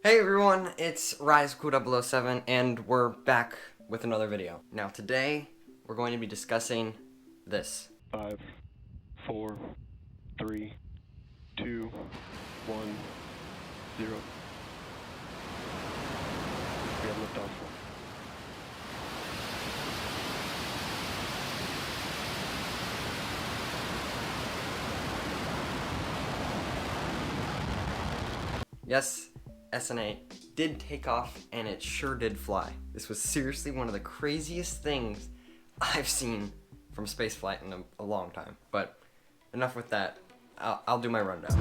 Hey everyone, it's RiseCool007 and we're back with another video. Now today, we're going to be discussing this. 5, 4, 3, 2, 1, 0. We have liftoff. Yes, SN8 did take off and it sure did fly. This was seriously one of the craziest things I've seen from spaceflight in a long time. But enough with that, I'll do my rundown.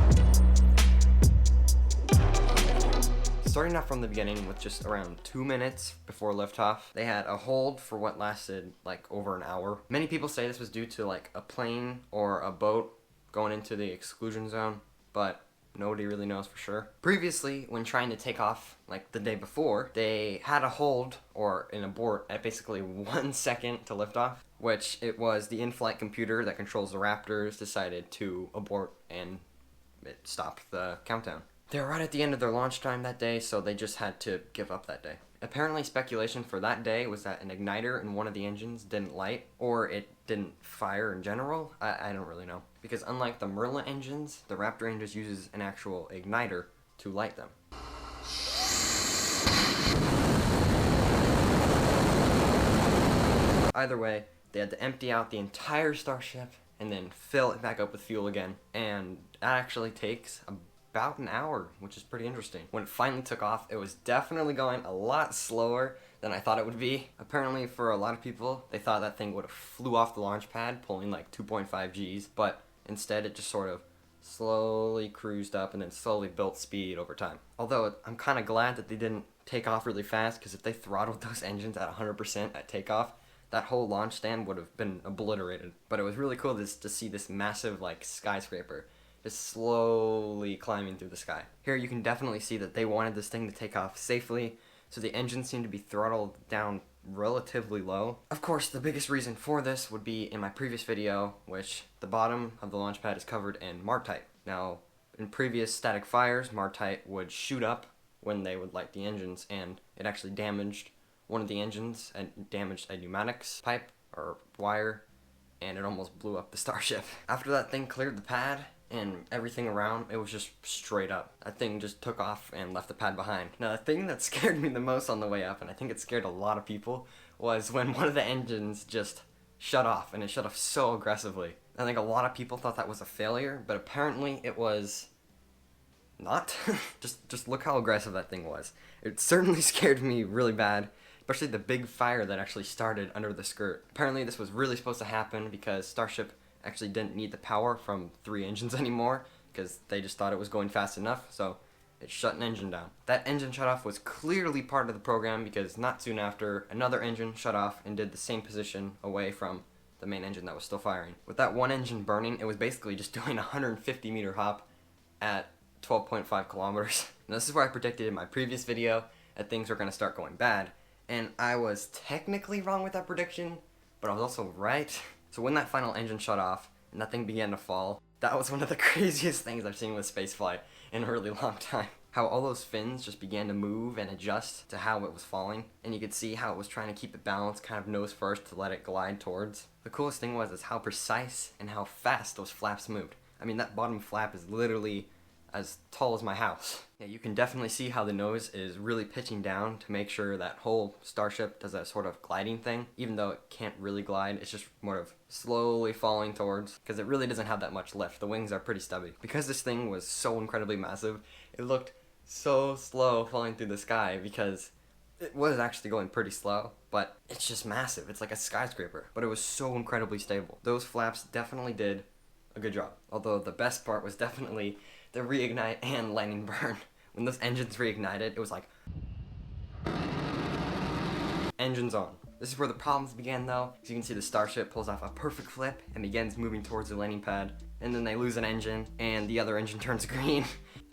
Starting off from the beginning with just around 2 minutes before liftoff, they had a hold for what lasted like over an hour. Many people say this was due to like a plane or a boat going into the exclusion zone, but nobody really knows for sure. Previously, when trying to take off like the day before, they had a hold or an abort at basically 1 second to liftoff, which it was the in-flight computer that controls the Raptors decided to abort and it stopped the countdown. They were right at the end of their launch time that day, so they just had to give up that day. Apparently, speculation for that day was that an igniter in one of the engines didn't light, or it didn't fire in general. I don't really know. Because unlike the Merlin engines, the Raptor engine uses an actual igniter to light them. Either way, they had to empty out the entire Starship and then fill it back up with fuel again. And that actually takes about an hour, which is pretty interesting. When it finally took off, it was definitely going a lot slower than I thought it would be. Apparently, for a lot of people, they thought that thing would have flew off the launch pad, pulling like 2.5 Gs, but instead it just sort of slowly cruised up and then slowly built speed over time. Although, I'm kind of glad that they didn't take off really fast, because if they throttled those engines at 100% at takeoff, that whole launch stand would have been obliterated. But it was really cool to see this massive like skyscraper just slowly climbing through the sky. Here you can definitely see that they wanted this thing to take off safely, so the engine seemed to be throttled down relatively low. Of course, the biggest reason for this would be in my previous video, which the bottom of the launch pad is covered in Martite. Now, in previous static fires, Martite would shoot up when they would light the engines, and it actually damaged one of the engines and damaged a pneumatics pipe or wire, and it almost blew up the Starship. After that thing cleared the pad and everything around, it was just straight up. That thing just took off and left the pad behind. Now, the thing that scared me the most on the way up, and I think it scared a lot of people, was when one of the engines just shut off, and it shut off so aggressively. I think a lot of people thought that was a failure, but apparently it was not. just look how aggressive that thing was. It certainly scared me really bad, especially the big fire that actually started under the skirt. Apparently this was really supposed to happen because Starship actually didn't need the power from 3 engines anymore, because they just thought it was going fast enough, so it shut an engine down. That engine shutoff was clearly part of the program, because not soon after, another engine shut off and did the same position away from the main engine that was still firing. With that one engine burning, it was basically just doing a 150-meter hop at 12.5 kilometers. Now, this is where I predicted in my previous video that things were going to start going bad, and I was technically wrong with that prediction, but I was also right. So when that final engine shut off and that thing began to fall, that was one of the craziest things I've seen with spaceflight in a really long time. How all those fins just began to move and adjust to how it was falling, and you could see how it was trying to keep it balanced, kind of nose first to let it glide towards. The coolest thing was how precise and how fast those flaps moved. I mean, that bottom flap is literally as tall as my house. Yeah, you can definitely see how the nose is really pitching down to make sure that whole Starship does that sort of gliding thing. Even though it can't really glide, it's just more of slowly falling towards, because it really doesn't have that much lift. The wings are pretty stubby. Because this thing was so incredibly massive, it looked so slow falling through the sky, because it was actually going pretty slow, but it's just massive. It's like a skyscraper, but it was so incredibly stable. Those flaps definitely did a good job. Although the best part was definitely the reignite and landing burn. When those engines reignited, it was like engines on. This is where the problems began though. As you can see, the Starship pulls off a perfect flip and begins moving towards the landing pad, and then they lose an engine and the other engine turns green,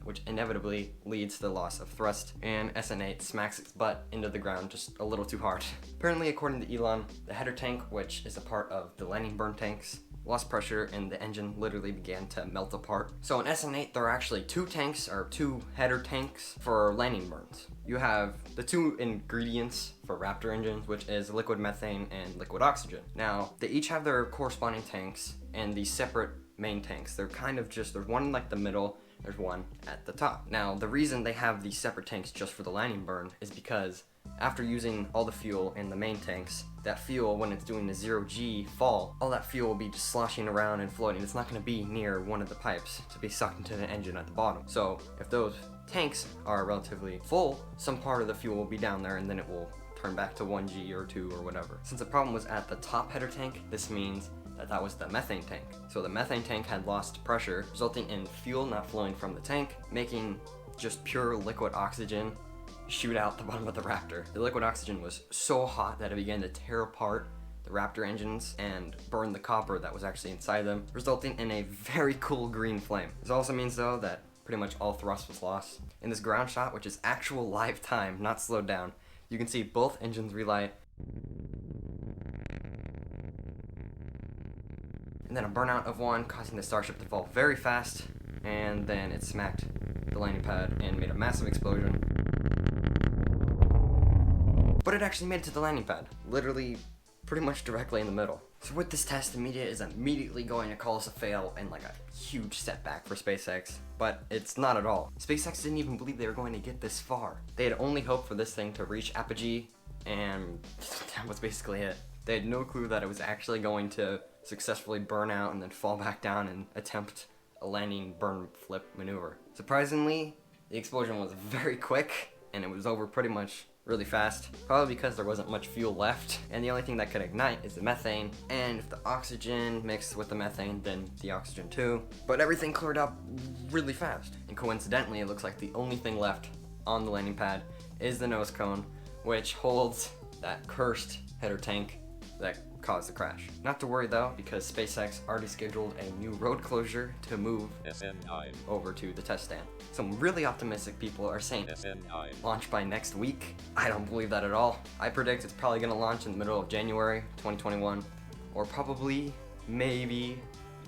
which inevitably leads to the loss of thrust, and SN8 smacks its butt into the ground just a little too hard. Apparently, according to Elon, the header tank, which is a part of the landing burn tanks, lost pressure, and the engine literally began to melt apart. So in SN8, there are actually two tanks, or two header tanks for landing burns. You have the two ingredients for Raptor engines, which is liquid methane and liquid oxygen. Now, they each have their corresponding tanks and these separate main tanks. They're kind of just, there's one in like the middle, there's one at the top. Now, the reason they have these separate tanks just for the landing burn is because after using all the fuel in the main tanks, that fuel, when it's doing the 0G fall, all that fuel will be just sloshing around and floating. It's not going to be near one of the pipes to be sucked into the engine at the bottom. So if those tanks are relatively full, some part of the fuel will be down there and then it will turn back to 1G or 2 or whatever. Since the problem was at the top header tank, this means that was the methane tank. So the methane tank had lost pressure, resulting in fuel not flowing from the tank, making just pure liquid oxygen shoot out the bottom of the Raptor. The liquid oxygen was so hot that it began to tear apart the Raptor engines and burn the copper that was actually inside them, resulting in a very cool green flame. This also means though that pretty much all thrust was lost. In this ground shot, which is actual live time, not slowed down, you can see both engines relight, and then a burnout of one, causing the Starship to fall very fast, and then it smacked the landing pad and made a massive explosion. But it actually made it to the landing pad, literally pretty much directly in the middle. So with this test, the media is immediately going to call us a fail and like a huge setback for SpaceX, but it's not at all. SpaceX didn't even believe they were going to get this far. They had only hoped for this thing to reach apogee, and that was basically it. They had no clue that it was actually going to successfully burn out and then fall back down and attempt a landing burn flip maneuver. Surprisingly, the explosion was very quick and it was over pretty much really fast, probably because there wasn't much fuel left, and the only thing that could ignite is the methane, and if the oxygen mixed with the methane, then the oxygen too. But everything cleared up really fast, and coincidentally, it looks like the only thing left on the landing pad is the nose cone, which holds that cursed header tank that caused the crash. Not to worry though, because SpaceX already scheduled a new road closure to move SN8 over to the test stand. Some really optimistic people are saying SN8 launch by next week. I don't believe that at all. I predict it's probably gonna launch in the middle of January 2021, or probably, maybe,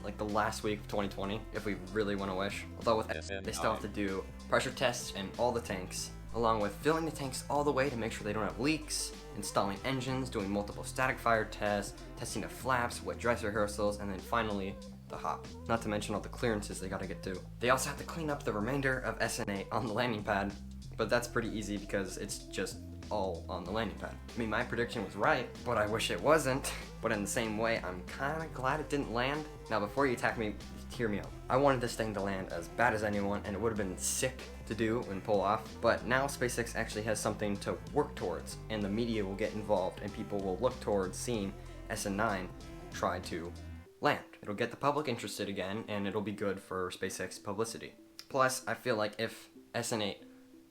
like the last week of 2020, if we really want to wish. Although with SN8, they still have to do pressure tests in all the tanks, along with filling the tanks all the way to make sure they don't have leaks, installing engines, doing multiple static fire tests, testing the flaps, wet dress rehearsals, and then finally the hop. Not to mention all the clearances they gotta get to. They also have to clean up the remainder of SN8 on the landing pad, but that's pretty easy because it's just all on the landing pad. I mean, my prediction was right, but I wish it wasn't. But in the same way, I'm kinda glad it didn't land. Now before you attack me, hear me out. I wanted this thing to land as bad as anyone, and it would have been sick to do and pull off, but now SpaceX actually has something to work towards, and the media will get involved, and people will look towards seeing SN9 try to land. It'll get the public interested again, and it'll be good for SpaceX publicity. Plus, I feel like if SN8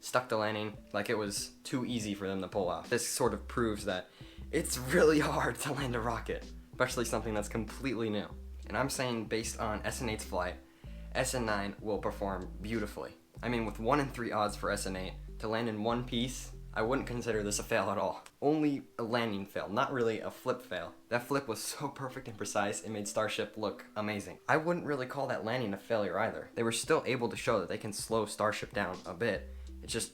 stuck to landing, like it was too easy for them to pull off. This sort of proves that it's really hard to land a rocket, especially something that's completely new. And I'm saying based on SN8's flight, SN9 will perform beautifully. I mean, with 1 in 3 odds for SN8 to land in one piece, I wouldn't consider this a fail at all. Only a landing fail, not really a flip fail. That flip was so perfect and precise, it made Starship look amazing. I wouldn't really call that landing a failure either. They were still able to show that they can slow Starship down a bit. It just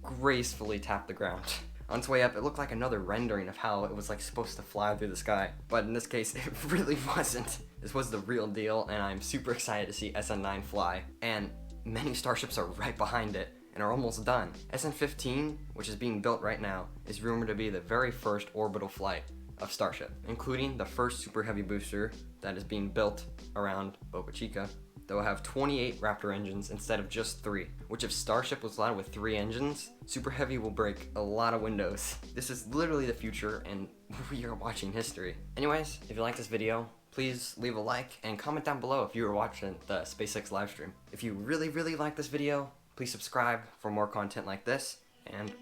gracefully tapped the ground. On its way up, it looked like another rendering of how it was like supposed to fly through the sky. But in this case, it really wasn't. This was the real deal, and I'm super excited to see SN9 fly. And many Starships are right behind it and are almost done. SN15, which is being built right now, is rumored to be the very first orbital flight of Starship, including the first Super Heavy booster that is being built around Boca Chica. They'll have 28 Raptor engines instead of just 3, which if Starship was landed with 3 engines, Super Heavy will break a lot of windows. This is literally the future, and we are watching history. Anyways, if you like this video, please leave a like and comment down below if you were watching the SpaceX livestream. If you really like this video, please subscribe for more content like this, and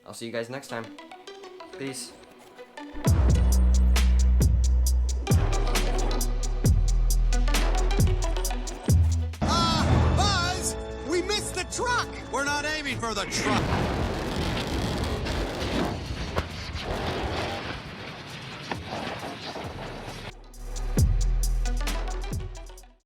I'll see you guys next time. Peace. Buzz! We missed the truck! We're not aiming for the truck!